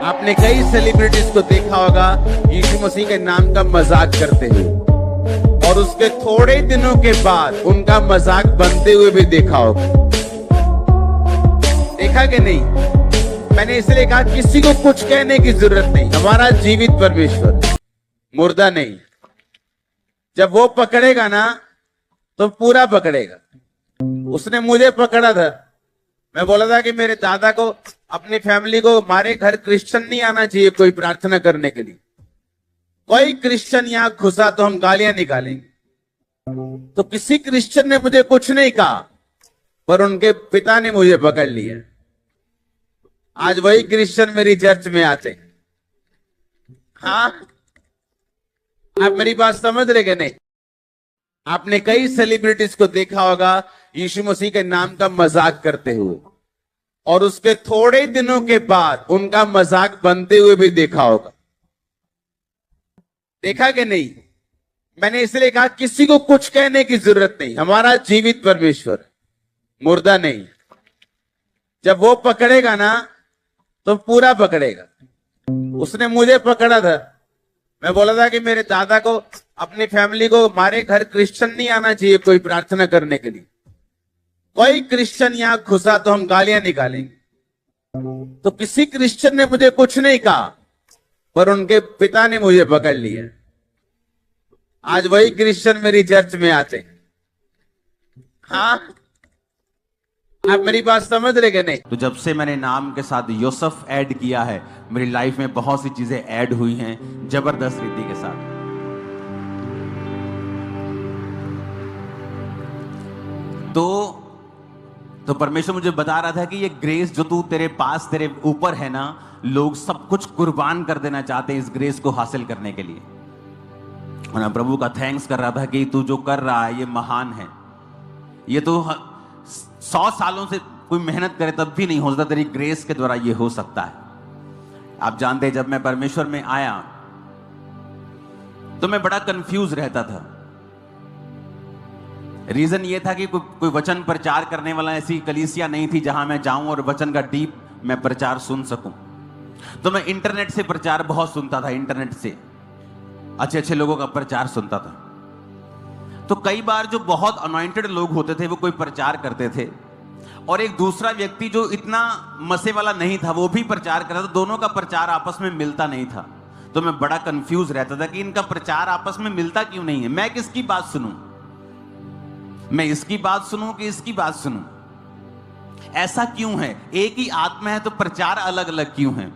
आपने कई सेलिब्रिटीज को देखा होगा यीशु मसीह के नाम का मजाक करते हुए, और उसके थोड़े दिनों के बाद उनका मजाक बनते हुए भी देखा होगा। देखा कि नहीं? मैंने इसलिए कहा किसी को कुछ कहने की जरूरत नहीं। हमारा जीवित परमेश्वर, मुर्दा नहीं। जब वो पकड़ेगा ना तो पूरा पकड़ेगा। उसने मुझे पकड़ा था। मैं बोला था कि मेरे दादा को, अपनी फैमिली को, हमारे घर क्रिश्चियन नहीं आना चाहिए कोई प्रार्थना करने के लिए। कोई क्रिश्चियन यहां घुसा तो हम गालियां निकालेंगे। तो किसी क्रिश्चियन ने मुझे कुछ नहीं कहा, पर उनके पिता ने मुझे पकड़ लिया। आज वही क्रिश्चियन मेरी चर्च में आते। हाँ, आप मेरी बात समझ रहे कि नहीं? आपने कई सेलिब्रिटीज को देखा होगा यीशु मसीह के नाम का मजाक करते हुए, और उसके थोड़े दिनों के बाद उनका मजाक बनते हुए भी देखा होगा। देखा कि नहीं? मैंने इसलिए कहा किसी को कुछ कहने की जरूरत नहीं। हमारा जीवित परमेश्वर, मुर्दा नहीं। जब वो पकड़ेगा ना तो पूरा पकड़ेगा। उसने मुझे पकड़ा था। मैं बोला था कि मेरे दादा को, अपनी फैमिली को, हमारे घर क्रिश्चियन नहीं आना चाहिए कोई प्रार्थना करने के लिए। कोई क्रिश्चियन यहां घुसा तो हम गालियां निकालेंगे। तो किसी क्रिश्चियन ने मुझे कुछ नहीं कहा, पर उनके पिता ने मुझे पकड़ लिया। आज वही क्रिश्चियन मेरी चर्च में आते। हाँ, आप मेरी बात समझ रहे कि नहीं? तो जब से मैंने नाम के साथ यूसुफ ऐड किया है, मेरी लाइफ में बहुत सी चीजें ऐड हुई हैं जबरदस्त रीति के साथ। तो परमेश्वर मुझे बता रहा था कि ये ग्रेस जो तू तेरे पास, तेरे ऊपर है ना, लोग सब कुछ कुर्बान कर देना चाहते हैं इस ग्रेस को हासिल करने के लिए। और मैं प्रभु का थैंक्स कर रहा था कि तू जो कर रहा है ये महान है। ये तो 100 सालों से कोई मेहनत करे तब भी नहीं हो सकता, तेरी ग्रेस के द्वारा ये हो सकता है। आप जानते हैं, जब मैं परमेश्वर में आया तो मैं बड़ा कंफ्यूज रहता था। रीजन ये था कि कोई वचन प्रचार करने वाला ऐसी कलीसिया नहीं थी जहां मैं जाऊं और वचन का डीप मैं प्रचार सुन सकूं। तो मैं इंटरनेट से प्रचार बहुत सुनता था, इंटरनेट से अच्छे अच्छे लोगों का प्रचार सुनता था। तो कई बार जो बहुत अनॉइंटेड लोग होते थे वो कोई प्रचार करते थे, और एक दूसरा व्यक्ति जो इतना मसे वाला नहीं था वो भी प्रचार कर रहा था। दोनों का प्रचार आपस में मिलता नहीं था। तो मैं बड़ा कंफ्यूज रहता था कि इनका प्रचार आपस में मिलता क्यों नहीं है। मैं किसकी बात सुनूं? मैं इसकी बात सुनूं कि इसकी बात सुनूं? ऐसा क्यों है? एक ही आत्मा है तो प्रचार अलग अलग क्यों है?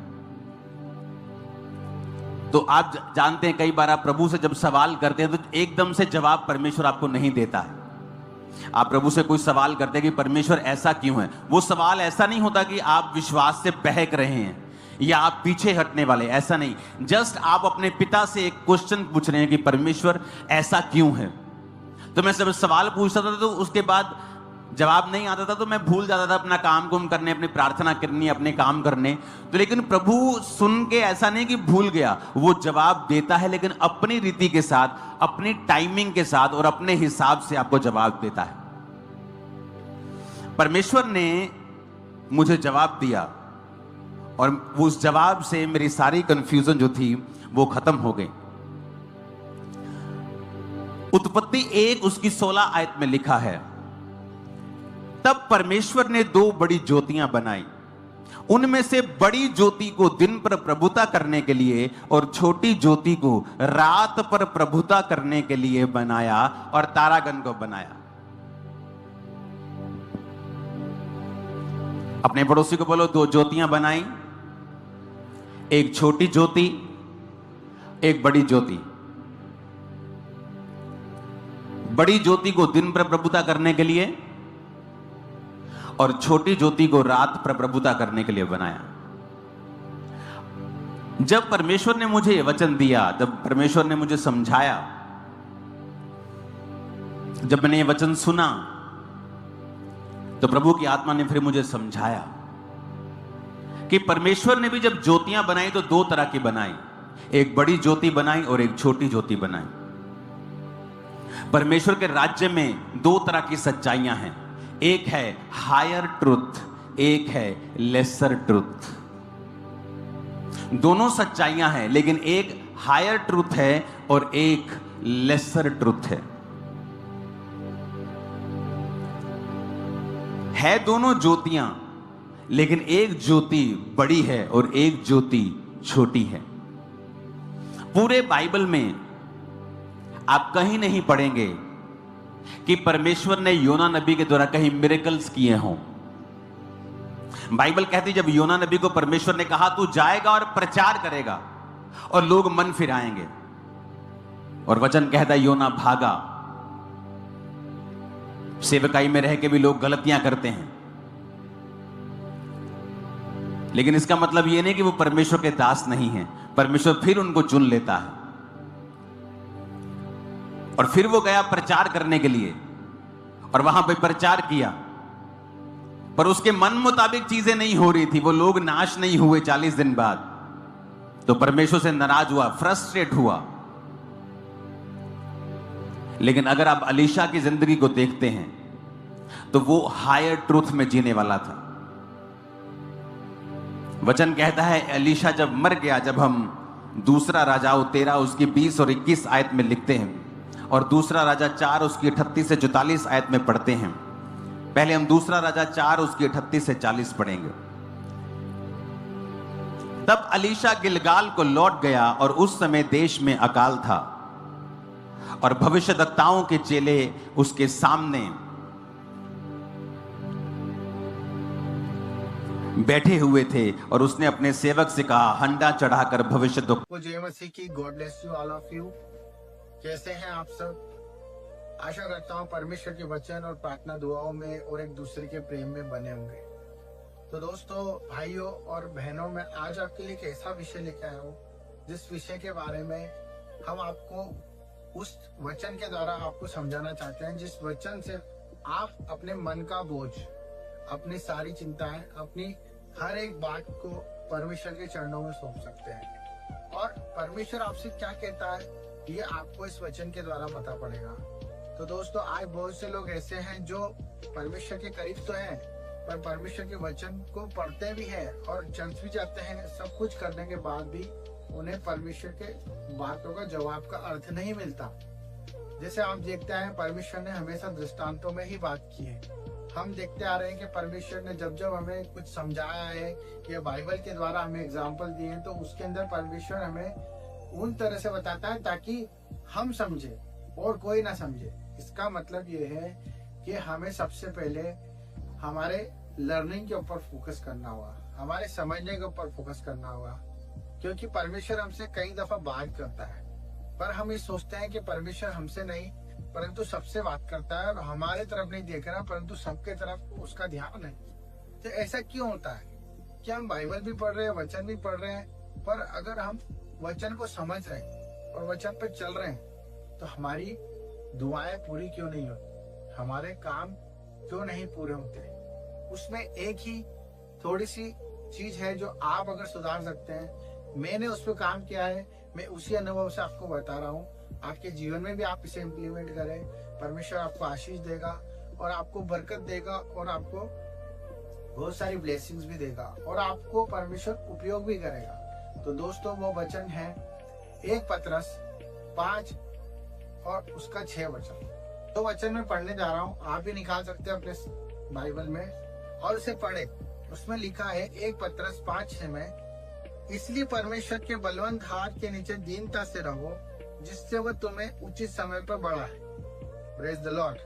तो आप जानते हैं, कई बार आप प्रभु से जब सवाल करते हैं तो एकदम से जवाब परमेश्वर आपको नहीं देता है। आप प्रभु से कोई सवाल करते हैं कि परमेश्वर ऐसा क्यों है, वो सवाल ऐसा नहीं होता कि आप विश्वास से बहक रहे हैं या आप पीछे हटने वाले, ऐसा नहीं। जस्ट आप अपने पिता से एक क्वेश्चन पूछ रहे हैं कि परमेश्वर ऐसा क्यों है। तो मैं जब सवाल पूछता था तो उसके बाद जवाब नहीं आता था तो मैं भूल जाता था अपना काम कुम करने, अपनी प्रार्थना करनी, अपने काम करने। तो लेकिन प्रभु सुन के ऐसा नहीं कि भूल गया, वो जवाब देता है, लेकिन अपनी रीति के साथ, अपनी टाइमिंग के साथ और अपने हिसाब से आपको जवाब देता है। परमेश्वर ने मुझे जवाब दिया और उस जवाब से मेरी सारी कंफ्यूजन जो थी वो खत्म हो गई। उत्पत्ति 1 उसकी 16 आयत में लिखा है, तब परमेश्वर ने 2 बड़ी ज्योतियां बनाई, उनमें से बड़ी ज्योति को दिन पर प्रभुता करने के लिए और छोटी ज्योति को रात पर प्रभुता करने के लिए बनाया, और तारागण को बनाया। अपने पड़ोसी को बोलो, 2 ज्योतियां बनाई, एक छोटी ज्योति, एक बड़ी ज्योति। बड़ी ज्योति को दिन पर प्रभुता करने के लिए और छोटी ज्योति को रात पर प्रभुता करने के लिए बनाया। जब परमेश्वर ने मुझे ये वचन दिया, जब परमेश्वर ने मुझे समझाया, जब मैंने ये वचन सुना, तो प्रभु की आत्मा ने फिर मुझे समझाया कि परमेश्वर ने भी जब ज्योतियां बनाई तो 2 तरह की बनाई, एक बड़ी ज्योति बनाई और एक छोटी ज्योति बनाई। परमेश्वर के राज्य में 2 तरह की सच्चाइयां हैं, एक है हायर ट्रुथ, एक है लेसर ट्रुथ। दोनों सच्चाइयां हैं, लेकिन एक हायर ट्रुथ है और एक लेसर ट्रुथ है दोनों ज्योतियां, लेकिन एक ज्योति बड़ी है और एक ज्योति छोटी है। पूरे बाइबल में आप कहीं नहीं पढ़ेंगे कि परमेश्वर ने योना नबी के द्वारा कहीं मिरेकल्स किए हों। बाइबल कहती जब योना नबी को परमेश्वर ने कहा तू जाएगा और प्रचार करेगा और लोग मन फिराएंगे, और वचन कहता योना भागा। सेवकाई में रह के भी लोग गलतियां करते हैं, लेकिन इसका मतलब यह नहीं कि वो परमेश्वर के दास नहीं है। परमेश्वर फिर उनको चुन लेता है और फिर वो गया प्रचार करने के लिए और वहां पे प्रचार किया, पर उसके मन मुताबिक चीजें नहीं हो रही थी। वो लोग नाश नहीं हुए 40 दिन बाद, तो परमेश्वर से नाराज हुआ, फ्रस्ट्रेट हुआ। लेकिन अगर आप अलीशा की जिंदगी को देखते हैं तो वो हायर ट्रूथ में जीने वाला था। वचन कहता है अलीशा जब मर गया, जब हम दूसरा राजा 13 उसकी 20 और 21 आयत में लिखते हैं और दूसरा राजा 4 उसकी 38 से 44 आयत में पढ़ते हैं। पहले हम दूसरा राजा 4 उसकी 38 से 40 पढ़ेंगे। तब अलीशा गिलगाल को लौट गया और उस समय देश में अकाल था और भविष्यद्वक्ताओं के चेले उसके सामने बैठे हुए थे और उसने अपने सेवक से कहा हंडा चढ़ाकर भविष्यद्वक्ता। जय मसीह की। God bless you all of you. कैसे हैं आप सब? आशा करता हूँ परमेश्वर के वचन और प्रार्थना दुआओं में और एक दूसरे के प्रेम में बने होंगे। तो दोस्तों, भाइयों और बहनों, मैं आज आपके लिए एक ऐसा विषय लेकर आया हूँ जिस विषय के बारे में हम आपको उस वचन के द्वारा आपको समझाना चाहते हैं, जिस वचन से आप अपने मन का बोझ, अपनी सारी चिंताएं, अपनी हर एक बात को परमेश्वर के चरणों में सौंप सकते हैं। और परमेश्वर आपसे क्या कहता है ये आपको इस वचन के द्वारा पता पड़ेगा। तो दोस्तों, आज बहुत से लोग ऐसे हैं जो परमेश्वर के करीब तो हैं, पर परमेश्वर के वचन को पढ़ते भी हैं और चर्च भी जाते हैं, सब कुछ करने के बाद भी उन्हें परमेश्वर के बातों का जवाब का अर्थ नहीं मिलता। जैसे आप देखते हैं, परमेश्वर ने हमेशा दृष्टांतों में ही बात की है। हम देखते आ रहे हैं कि परमेश्वर ने जब जब हमें कुछ समझाया है कि बाइबल के द्वारा हमें एग्जाम्पल दिए हैं, तो उसके अंदर परमेश्वर हमें उन तरह से बताता है ताकि हम समझे और कोई ना समझे। इसका मतलब ये है कि हमें सबसे पहले हमारे लर्निंग के ऊपर फोकस करना होगा, हमारे समझने के ऊपर फोकस करना होगा। क्योंकि परमेश्वर हमसे कई दफा बात करता है, पर हम ये सोचते हैं कि परमेश्वर हमसे नहीं परंतु सबसे बात करता है और हमारे तरफ नहीं देख रहा, परंतु सबके तरफ उसका ध्यान है। तो ऐसा क्यों होता है कि हम बाइबल भी पढ़ रहे हैं, वचन भी पढ़ रहे हैं, पर अगर हम वचन को समझ रहे हैं और वचन पे चल रहे हैं तो हमारी दुआएं पूरी क्यों नहीं होती, हमारे काम क्यों नहीं पूरे होते? उसमें एक ही थोड़ी सी चीज है जो आप अगर सुधार सकते हैं। मैंने उस पर काम किया है, मैं उसी अनुभव से आपको बता रहा हूँ। आपके जीवन में भी आप इसे इम्प्लीमेंट करें, परमेश्वर आपको आशीष देगा और आपको बरकत देगा और आपको बहुत सारी ब्लेसिंग्स भी देगा और आपको परमेश्वर उपयोग भी करेगा। तो दोस्तों, वो वचन है 1 पतरस 5 और उसका 6 वचन। तो वचन में पढ़ने जा रहा हूँ, आप भी निकाल सकते हैं अपने बाइबल में और उसे पढ़े। उसमें लिखा है 1 पतरस 5:6 में, इसलिए परमेश्वर के बलवंत हाथ के नीचे दीनता से रहो जिससे वह तुम्हें उचित समय पर बढ़ाए। Praise the Lord.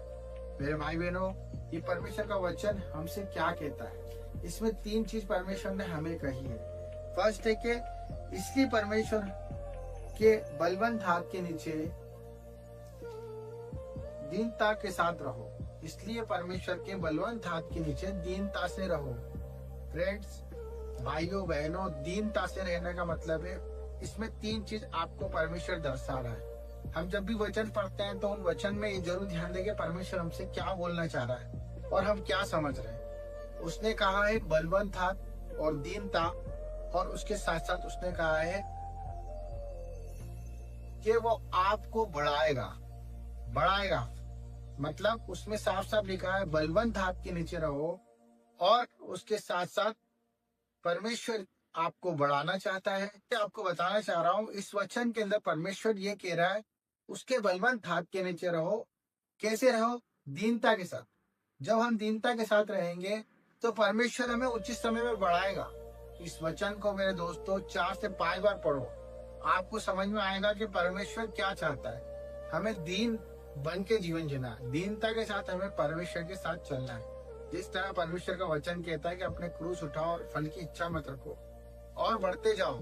मेरे भाई बहनों, ये परमेश्वर का वचन हमसे क्या कहता है? इसमें 3 चीज परमेश्वर ने हमें कही है। फर्स्ट है कि इसलिए परमेश्वर के बलवंत हाथ के नीचे दीनता के साथ रहो। इसलिए परमेश्वर के बलवंत हाथ के नीचे दीनता से रहो। फ्रेंड्स, भाइयों बहनों, दीनता से रहने का मतलब है इसमें 3 चीज आपको परमेश्वर दर्शा रहा है। हम जब भी वचन पढ़ते हैं तो उन वचन में ये जरूर ध्यान देंगे परमेश्वर हमसे क्या बोलना चाह रहा है और हम क्या समझ रहे हैं। उसने कहा है बलवंत हाथ और दीनता, और उसके साथ साथ उसने कहा है कि वो आपको बढ़ाएगा। मतलब उसमें साफ साफ लिखा है बलवंत हाथ के नीचे रहो और उसके साथ साथ परमेश्वर आपको बढ़ाना चाहता है। आपको बताना चाह रहा हूँ, इस वचन के अंदर परमेश्वर ये कह रहा है, उसके बलवंत हाथ के नीचे रहो। कैसे रहो? दीनता के साथ। जब हम दीनता के साथ रहेंगे तो परमेश्वर हमें उचित समय में बढ़ाएगा। इस वचन को मेरे दोस्तों 4 से 5 बार पढ़ो, आपको समझ में आएगा कि परमेश्वर क्या चाहता है। हमें दीन बन के जीवन जीना है, दीनता के साथ हमें परमेश्वर के साथ चलना है। जिस तरह परमेश्वर का वचन कहता है कि अपने क्रूस उठाओ और फल की इच्छा मत रखो और बढ़ते जाओ,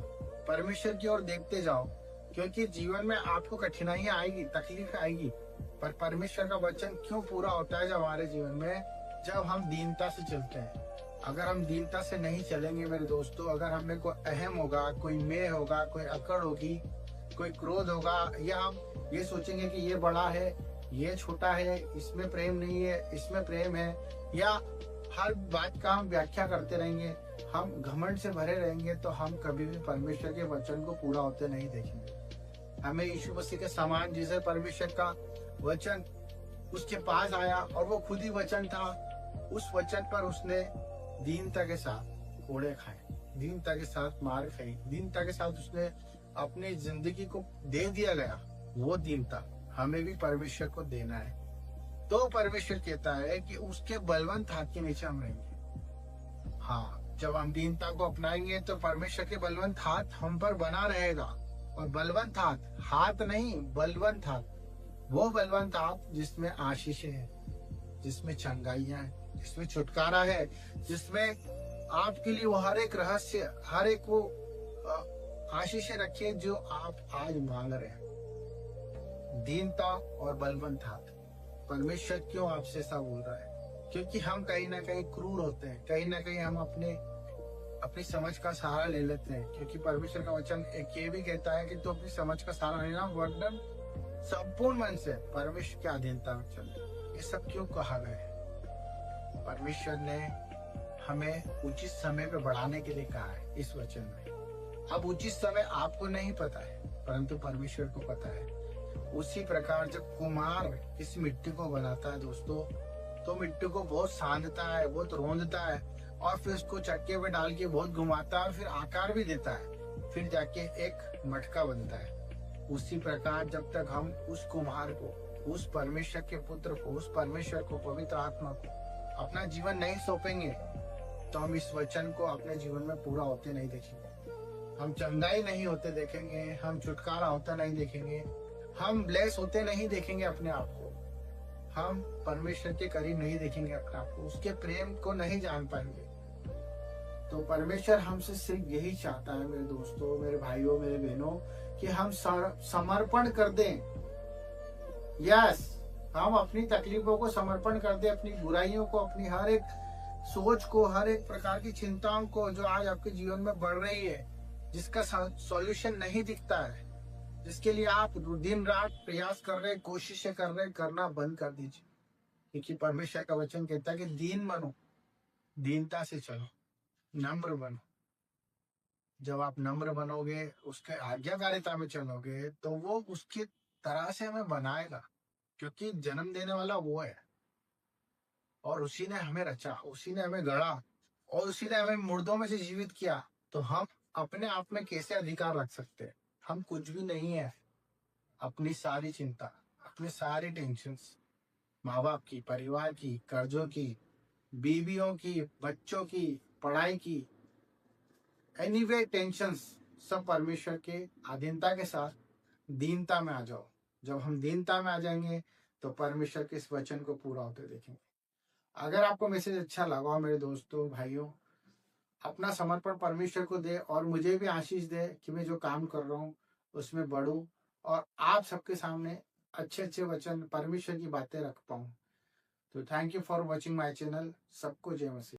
परमेश्वर की ओर देखते जाओ, क्योंकि जीवन में आपको कठिनाइयां आएगी, तकलीफ आएगी, पर परमेश्वर का वचन क्यों पूरा होता है जब हमारे जीवन में, जब हम दीनता से चलते हैं। अगर हम दीनता से नहीं चलेंगे मेरे दोस्तों, अगर हमें कोई अहम होगा, कोई मैं होगा, कोई अकड़ होगी, कोई क्रोध होगा, या हम ये सोचेंगे कि ये बड़ा है, ये छोटा है, इसमें प्रेम नहीं है, इसमें प्रेम है, या हर बात का हम व्याख्या करते रहेंगे, हम घमंड से भरे रहेंगे, तो हम कभी भी परमेश्वर के वचन को पूरा होते नहीं देखेंगे। हमें यीशु मसीह के समान, जिसे परमेश्वर का वचन उसके पास आया और वो खुद ही वचन था, उस वचन पर उसने दीनता के साथ कोड़े खाए, दीनता के साथ मार खाई, दीनता के साथ उसने अपनी जिंदगी को दे दिया गया। वो दीनता हमें भी परमेश्वर को देना है। तो परमेश्वर कहता है कि उसके बलवंत हाथ के नीचे हम रहेंगे। हाँ, जब हम दीनता को अपनाएंगे तो परमेश्वर के बलवंत हाथ हम पर बना रहेगा। और बलवंत हाथ, हाथ नहीं, बलवंत हाथ, वो बलवंत हाथ जिसमें आशीषें है, जिसमें चंगाइयां है, जिसमें छुटकारा है, जिसमें आपके लिए वो हर एक रहस्य, हर एक वो आशीषें रखी है जो आप आज मांग रहे हैं। दीनता और बलवंत हाथ। परमेश्वर क्यों आपसे ऐसा बोल रहा है? क्योंकि हम कहीं ना कहीं क्रूर होते हैं, कहीं ना कहीं हम अपनी समझ का सहारा ले लेते हैं। क्योंकि परमेश्वर का वचन एक ये भी कहता है कि तू अपनी समझ का सहारा लेना, वरन संपूर्ण मन से परमेश्वर की अधीनता में चल। ये सब क्यों कहा गया है? परमेश्वर ने हमें उचित समय पे बढ़ाने के लिए कहा है इस वचन में। अब उचित समय आपको नहीं पता है, परंतु परमेश्वर को पता है। उसी प्रकार जब कुम्हार इस मिट्टी को बनाता है दोस्तों, तो मिट्टी को बहुत सानता है, बहुत रोंदता है, और फिर उसको चक्के पे डाल के बहुत घुमाता है, और फिर आकार भी देता है, फिर जाके एक मटका बनता है। उसी प्रकार जब तक हम उस कुम्हार को, उस परमेश्वर के पुत्र को, उस परमेश्वर को, पवित्र आत्मा को अपना जीवन नहीं सौंपेंगे, तो हम इस वचन को अपने जीवन में पूरा होते नहीं देखेंगे। हम चंगाई नहीं होते देखेंगे, हम छुटकारा होता नहीं देखेंगे, हम ब्लेस होते नहीं देखेंगे अपने आप को, हम परमेश्वर के करीब नहीं देखेंगे अपने आप को, उसके प्रेम को नहीं जान पाएंगे। तो परमेश्वर हमसे सिर्फ यही चाहता है मेरे दोस्तों, मेरे भाइयों, मेरे बहनों, कि हम समर्पण कर दें। यस, हम अपनी तकलीफों को समर्पण कर दें, अपनी बुराइयों को, अपनी हर एक सोच को, हर एक प्रकार की चिंताओं को जो आज आपके जीवन में बढ़ रही है, जिसका सॉल्यूशन नहीं दिखता है, जिसके लिए आप दिन रात प्रयास कर रहे, कोशिशें कर रहे, करना बंद कर दीजिए। क्योंकि परमेश्वर का वचन कहता है कि दीन बनो, दीनता से चलो, नम्र बनो। जब आप नम्र बनोगे, उसके आज्ञाकारिता में चलोगे, तो वो उसकी तरह से हमें बनाएगा। क्योंकि जन्म देने वाला वो है, और उसी ने हमें रचा, उसी ने हमें गढ़ा, और उसी ने हमें मुर्दों में से जीवित किया। तो हम अपने आप में कैसे अधिकार रख सकते हैं? हम कुछ भी नहीं है। अपनी सारी चिंता, अपनी सारी टेंशन्स, माँ बाप की, परिवार की, कर्जों की, बीवियों की, बच्चों की, पढ़ाई की, एनीवे टेंशन्स, सब परमेश्वर के अधीनता के साथ दीनता में आ जाओ। जब हम दीनता में आ जाएंगे तो परमेश्वर के इस वचन को पूरा होते देखेंगे। अगर आपको मैसेज अच्छा लगा मेरे दोस्तों, भाइयों, अपना समर्पण परमेश्वर को दे, और मुझे भी आशीष दे कि मैं जो काम कर रहा हूँ उसमें बढ़ूं, और आप सबके सामने अच्छे अच्छे वचन, परमेश्वर की बातें रख पाऊं। तो thank you for watching my channel. सबको जय मसीह।